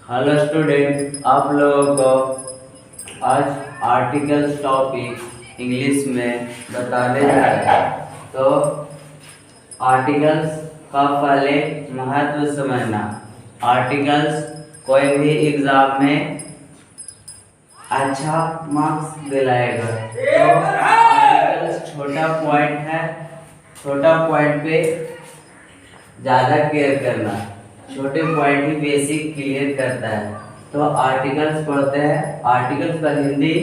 Hello student, आप लोगों को आज आर्टिकल्स टॉपिक इंग्लिश में बताने जा रहे हैं। तो आर्टिकल्स का पहले महत्व समझना। आर्टिकल्स कोई भी एग्जाम में अच्छा मार्क्स दिलाएगा। तो आर्टिकल्स छोटा पॉइंट है, छोटा पॉइंट पे ज़्यादा केयर करना, छोटे पॉइंट ही बेसिक क्लियर करता है। तो आर्टिकल्स पढ़ते हैं। आर्टिकल्स का हिंदी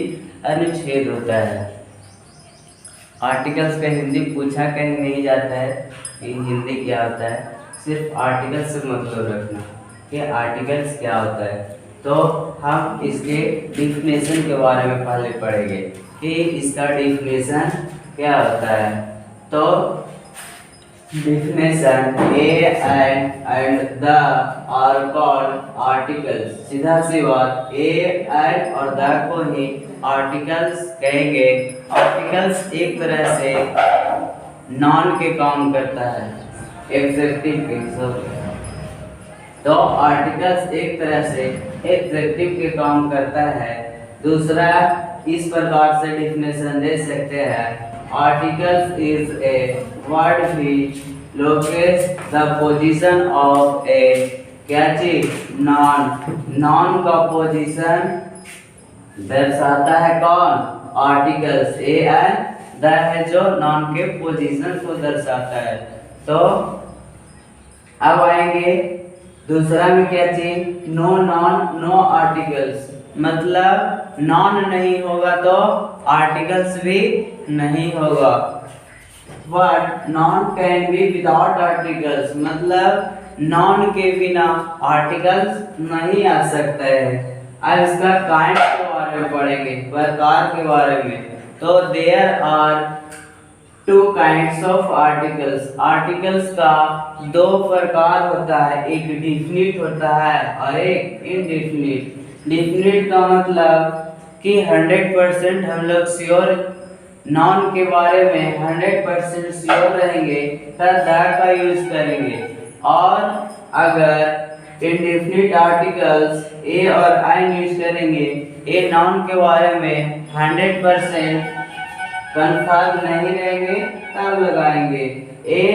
अनुच्छेद होता है। आर्टिकल्स का हिंदी पूछा कहीं नहीं जाता है कि हिंदी क्या होता है। सिर्फ आर्टिकल्स से मतलब रखना कि आर्टिकल्स क्या होता है। तो हम इसके डिफिनेशन के बारे में पहले पढ़ेंगे कि इसका डिफिनेशन क्या होता है। तो definition a and the are called articles। सीधा सी बात, a and और the को ही articles कहेंगे। articles एक तरह से नॉन के काम करता है, एग्जेक्टिव के सब। तो आर्टिकल्स एक तरह से एग्जेक्टिव के काम करता है। दूसरा, इस प्रकार से डिफिनेशन दे सकते हैं, articles is a word which locates the position of a क्या चीज, नॉन का पोजीशन दर्शाता है कौन, आर्टिकल्स। ए एंड द है जो नॉन के पोजीशन को दर्शाता है। तो अब आएंगे दूसरा में क्या चीज, नो नॉन नो आर्टिकल्स। मतलब नॉन नहीं होगा तो आर्टिकल्स भी नहीं होगा। But non can be without articles, मतलब नॉन के बिना आर्टिकल्स नहीं आ सकता है। अब इसका काइंड के बारे में पढ़ेंगे, प्रकार के बारे में। तो there are two kinds of articles. Articles का दो प्रकार होता है, एक डिफिनिट होता है और एक इनडिफिनिट। डिफिनिट का मतलब कि 100% हम लोग श्योर, नॉन के बारे में 100% श्योर रहेंगे तब द का यूज करेंगे। और अगर इनडिफिनिट आर्टिकल्स ए और आई यूज करेंगे, ए नॉन के बारे में 100% कंफर्म नहीं रहेंगे तब लगाएंगे। ए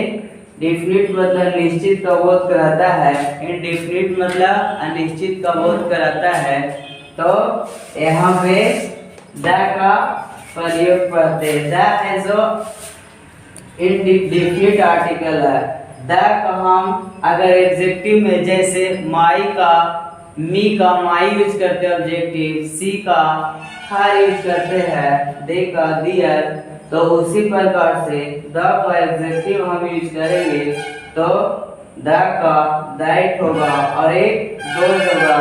डिफिनिट मतलब निश्चित का बोध कराता है, इनडिफिनिट मतलब अनिश्चित का बोध कराता है। तो यहाँ पे द का प्रयोग करते हैं। द है जो इनडिफिनिट आर्टिकल है। द का हम अगर एडजेक्टिव में, जैसे माई का, मी का माई यूज करते हैं ऑब्जेक्टिव, सी का हर यूज करते हैं, दे का दियर, तो उसी प्रकार से द का एग्जेक्टिव हम यूज करेंगे तो द का दैट होगा और एक दोज होगा।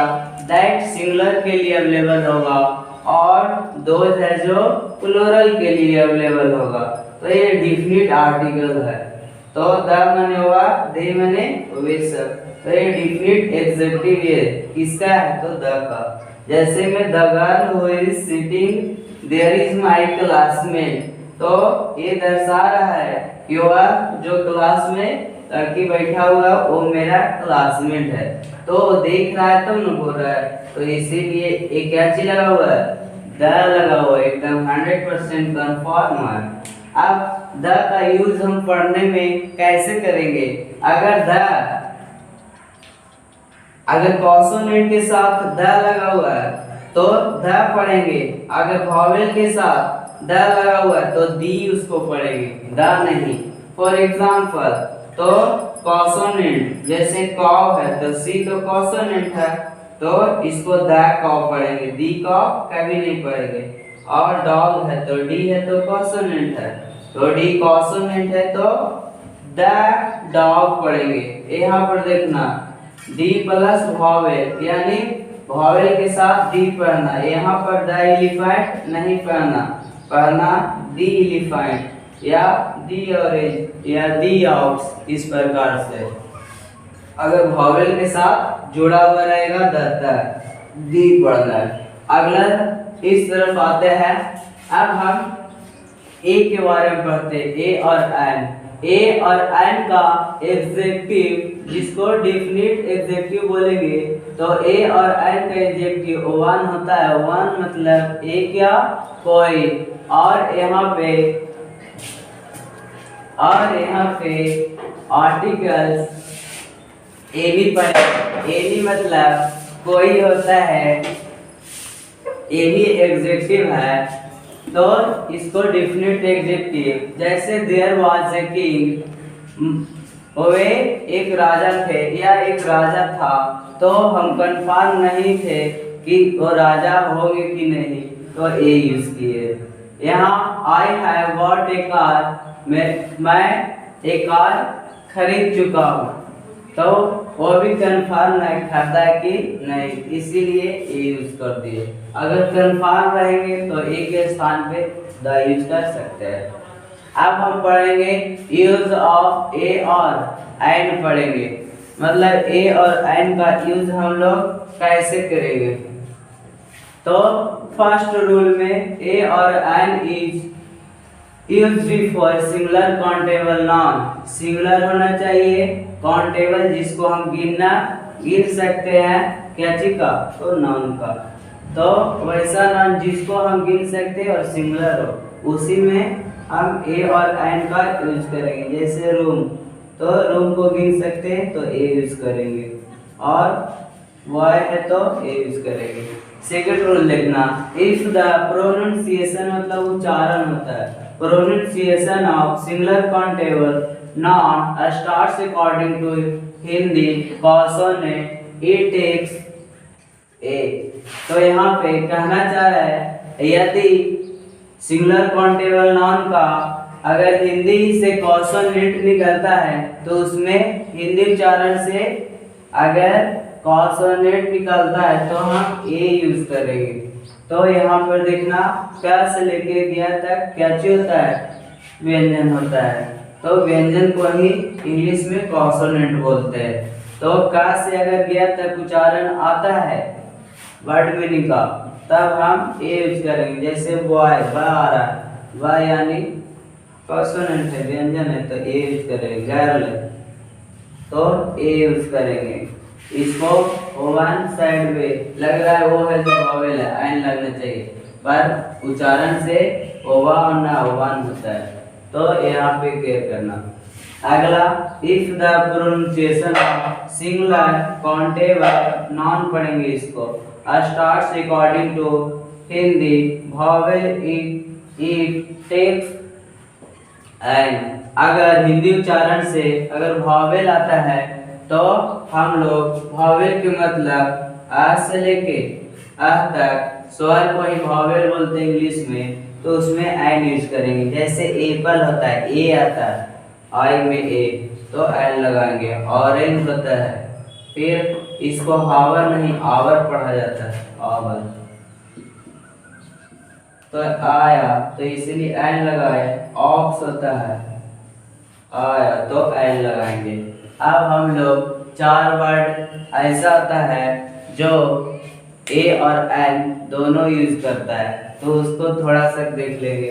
दैट सिंगुलर के लिए अवेलेबल होगा और दोज है जो प्लूरल के लिए अवेलेबल होगा। तो ये डिफिनिट आर्टिकल है। तो द माने हुआ, दे माने वे सब। तो ये डिफिनिट एग्जेक्टिव ये किसका है, तो द का। जैसे में the girl who is sitting there is my classmate, तो ये दर्शा रहा है कि वह जो क्लास में लड़की बैठा हुआ वो मेरा क्लासमेट है। तो देख रहा है तो न बोल रहा है, तो इसीलिए ये क्या चीज लगा हुआ है, द लगा हुआ है, एकदम 100% कंफर्म है। अब द का यूज हम पढ़ने में कैसे करेंगे, अगर कॉन्सोनेंट के साथ द लगा हुआ है तो द पढ़ेंगे, अगर वॉवेल के साथ द लगा हुआ है तो दी उसको पढ़ेंगे, द नहीं। फॉर एग्जांपल, तो कॉन्सोनेंट जैसे कॉ है तो सी तो कॉन्सोनेंट है, तो इसको द कॉ पढ़ेंगे, दी कॉ कभी नहीं पढ़ेंगे। और डॉग है तो डी है तो कॉन्सोनेंट है, तो डी कॉन्सोनेंट है तो द डॉग पढ़ेंगे। यहाँ पर देखना, डी प्लस वॉवेल, यानी वॉवेल के साथ डी पढ़ना। यहाँ पर द एलिफेंट नहीं पढ़ना दी एलिफेंट या दी ऑरेंज या दी ऑक्स, इस प्रकार से। अगर वॉवेल के साथ जुड़ा हुआ रहेगा दी पढ़ना है। अगला इस तरफ आते हैं। अब हम ए के बारे में पढ़ते हैं, ए और एन। ए और एन का एग्जेक्टिव जिसको डिफिनिट एग्जेक्टिव बोलेंगे, तो ए और एन का एग्जेक्टिव वन होता है। वन मतलब एक या कोई। और यहाँ पे आर्टिकल्स एनी पर एनी मतलब कोई होता है, एनी एग्जेक्टिव है, तो इसको डिफिनिट एग्जेक्टिव। जैसे देयर वाज ए किंग, वे एक राजा थे या एक राजा था, तो हम कंफर्म नहीं थे कि वो राजा होंगे कि नहीं, तो ए यूज किए। यहाँ I have bought A car, मैं एक कार खरीद चुका हूँ, तो वो भी कंफर्म नहीं करता है कि नहीं, इसीलिए ए यूज कर दिए। अगर कंफर्म रहेंगे तो ए के स्थान पे द यूज कर सकते हैं। अब हम पढ़ेंगे यूज ऑफ ए और एंड पढ़ेंगे, मतलब ए और एंड का यूज हम लोग कैसे करेंगे। तो फर्स्ट रूल में ए और and is used for singular countable noun. Singular होना चाहिए, काउंटेबल जिसको हम गिन सकते हैं, क्या चीज का, तो नाउन का। तो वैसा नाउन जिसको हम गिन सकते हैं और सिंगुलर हो, उसी में हम ए और एंड का यूज करेंगे। जैसे रूम, तो रूम को गिन सकते हैं तो ए यूज करेंगे, और बॉय है तो ए यूज करेंगे। सेकंड रूल लिखना, इफ द प्रोनाउंसिएशन मतलब उच्चारण होता है, pronunciation of singular countable noun starts according to Hindi consonant it takes a. तो यहाँ पे कहना चाह रहा है यदि सिंगुलर काउंटेबल नाउन का अगर हिंदी से कॉन्सोनेंट निकलता है, तो उसमें हिंदी उच्चारण से अगर कॉन्सोनेंट निकलता है तो हम ए यूज करेंगे। तो यहाँ पर देखना, क से लेके गया तक क्या चीज होता है, व्यंजन होता है, तो व्यंजन को ही इंग्लिश में कॉन्सोनेंट बोलते हैं। तो क से अगर गया तक उच्चारण आता है वर्ड मीनिंग का, तब हम ए यूज करेंगे। जैसे बॉय, ब आ रहा है, ब यानी कॉन्सोनेंट है, व्यंजन है, तो ए यूज करेंगे। गर्ल, तो ए यूज करेंगे। इसको वन साइड में लग रहा है, वो है जो वॉवेल है, एन लगना चाहिए, पर उच्चारण से ओवा और ना वन होता है, तो यहाँ पे केयर करना। अगला, if the pronunciation of singular countable noun पढ़ेंगे। इसको starts according to Hindi vowel it takes an. अगर हिंदी उच्चारण से अगर वॉवेल आता है, तो हम लोग वॉवेल के मतलब आ से लेके आ तक स्वर को ही वॉवेल बोलते हैं इंग्लिश में, तो उसमें एन यूज करेंगे। जैसे एप्पल होता है, ए आता है, आई में ए, तो एन लगाएंगे। ऑरेंज होता है, फिर इसको हावर नहीं आवर पढ़ा जाता है, आवर, तो आया, तो इसीलिए एन लगाए। ऑक्स होता है, आया, तो एन लगाएंगे। अब हम लोग चार वर्ड ऐसा होता है जो ए और एन दोनों यूज करता है, तो उसको थोड़ा सा देख लेंगे।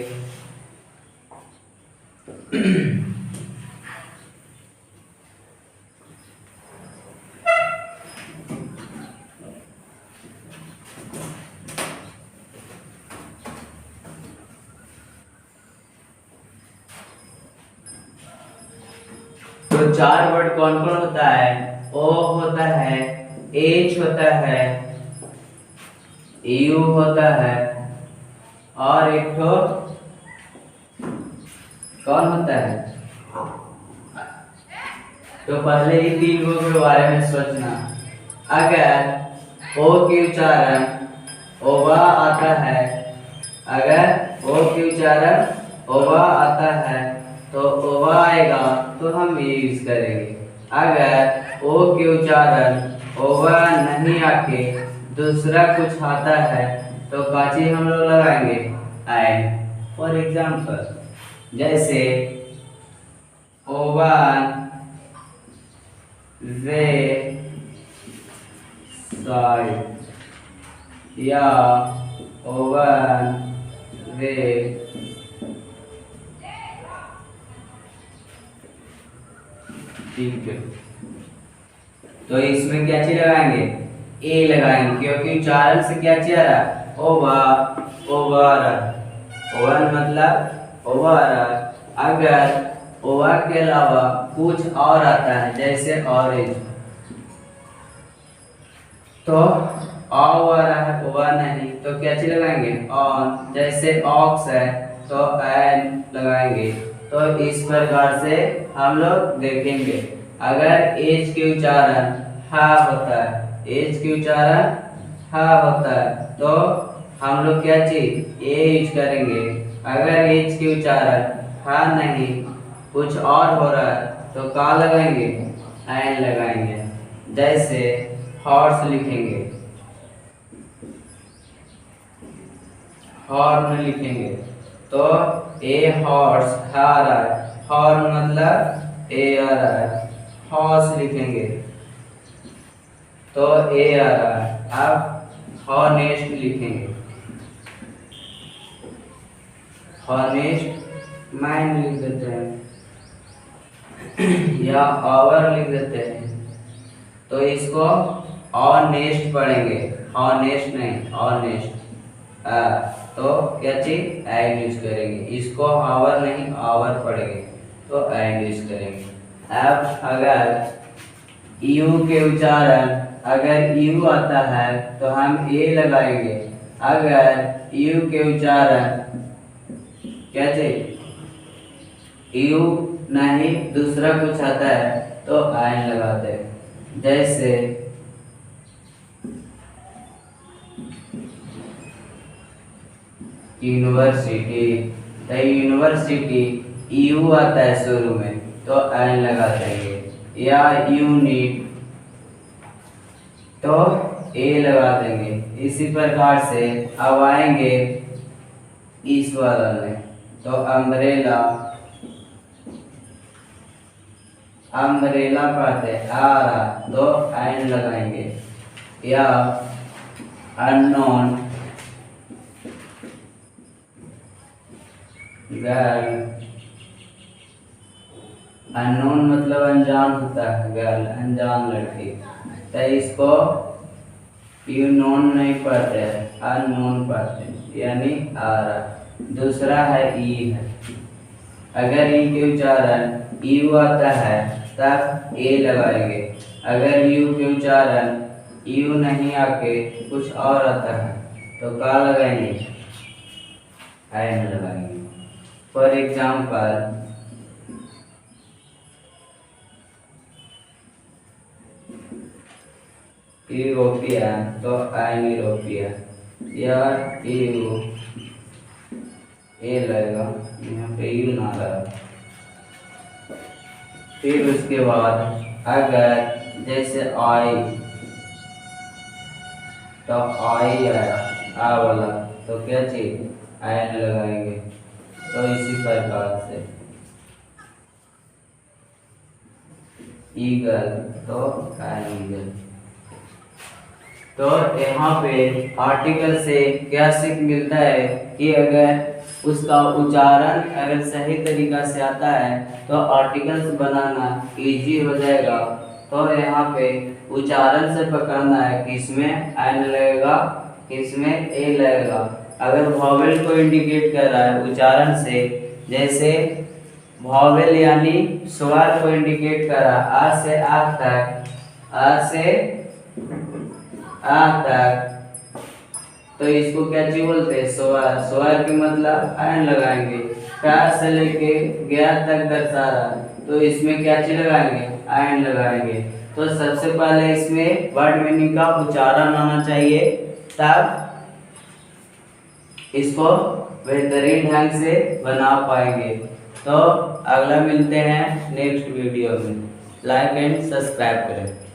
तो चार वर्ड कौन कौन होता है, ओ होता है, एच होता है, यू होता है, और एक ठो कौन होता है। तो पहले ही तीन गो के बारे में सोचना। अगर ओ की उच्चारण ओवा आता है, अगर ओ की उच्चारण ओवा आता है, तो ओवा आएगा तो हम ये यूज करेंगे। अगर ओ के उच्चारण ओवा नहीं आके दूसरा कुछ आता है, तो काची हम लोग लगाएंगे एन। फॉर एग्जाम्पल, जैसे ओवन, वे साइड, या ओवन वे ठीक है, तो इसमें क्या चीज लगाएंगे, ए लगाएंगे, क्योंकि उच्चारण से क्या चीज आ रहा है, ओवर, ओवर मतलब ओवर। अगर ओवर के अलावा कुछ और आता है जैसे ऑरेंज, तो ओवर है, ओवर नहीं, तो क्या चीज लगाएंगे, ऑन। जैसे ऑक्स है तो एन लगाएंगे। तो इस प्रकार से हम लोग देखेंगे। अगर एच के उच्चारण हा होता है, एच के उच्चारण हा होता है, तो हम लोग क्या चीज ए यूज करेंगे। अगर एच के उच्चारण हा नहीं, कुछ और हो रहा है, तो का लगाएंगे, एन लगाएंगे। जैसे हॉर्स लिखेंगे, हॉर्न लिखेंगे, तो ए हॉर्स हा आ रहा है, हॉर्न मतलब ए आ रहा है। हॉर्स लिखेंगे तो ए आ रहा है। अब हॉनेस्ट लिखेंगे, हॉनेस्ट मैन लिख देते हैं या आवर लिख देते हैं, तो इसको ऑनेस्ट पढ़ेंगे, ऑनेस्ट नहीं, ऑनेस्ट। तो क्या चीज एंड यूज करेंगे, इसको आवर नहीं आवर पढ़ेंगे, तो एंड यूज करेंगे। अब अगर यू के उच्चारण, अगर यू आता है तो हम ए लगाएंगे। अगर यू के उच्चारण क्या चीज, यू नहीं दूसरा कुछ आता है, तो एन लगाते हैं। जैसे यूनिवर्सिटी, तो यूनिवर्सिटी यू आता है शुरू में, तो एन लगा देंगे। या यूनिट, तो ए लगा देंगे। इसी प्रकार से अब आएंगे इस वाला में, तो अम्ब्रेला, अम्ब्रेला पढ़ते आ रहा, तो एन लगाएंगे। या अननोन, गर्ल, अननोन मतलब अनजान होता है, गर्ल अनजान लड़की, तो इसको यू नोन नहीं पढ़ते हैं, अननोन पढ़ते हैं, यानी आ रहा। दूसरा है ई है, अगर ई के उच्चारण यू आता है तब ए लगाएंगे। अगर यू के उच्चारण यू नहीं आके कुछ और आता है, तो का लगाएंगे, एन लगाएंगे। फॉर एग्जाम्पल यूरोपियन, तो एन यूरोपियन। या यू ए लगेगा, यहाँ पे यू ना लगा। फिर उसके बाद अगर जैसे आई, तो आई आया आ वाला, तो क्या चीज एन लगाएंगे। तो इसी प्रकार से ईगल, तो एन ईगल। तो यहाँ पे आर्टिकल से क्या सीख मिलता है कि अगर उसका उच्चारण अगर सही तरीका से आता है तो आर्टिकल्स बनाना इजी हो जाएगा। तो यहाँ पे उच्चारण से पकड़ना है, किसमें एन लगेगा, किसमें ए लगेगा। अगर वॉवेल को इंडिकेट कर रहा है उच्चारण से, जैसे वॉवेल यानी स्वर को इंडिकेट कर रहा है, आ से आ तक, आ से आ तक, तो इसको क्या चीज बोलते हैं, स्वर। स्वर के मतलब एन लगाएंगे। का से लेके गया तक दर्शा रहा, तो इसमें क्या चीज लगाएंगे, एन लगाएंगे। तो सबसे पहले इसमें वर्ड मीनिंग का उच्चारण आना चाहिए, तब इसको बेहतरीन ढंग से बना पाएंगे। तो अगला मिलते हैं नेक्स्ट वीडियो में। लाइक एंड सब्सक्राइब करें।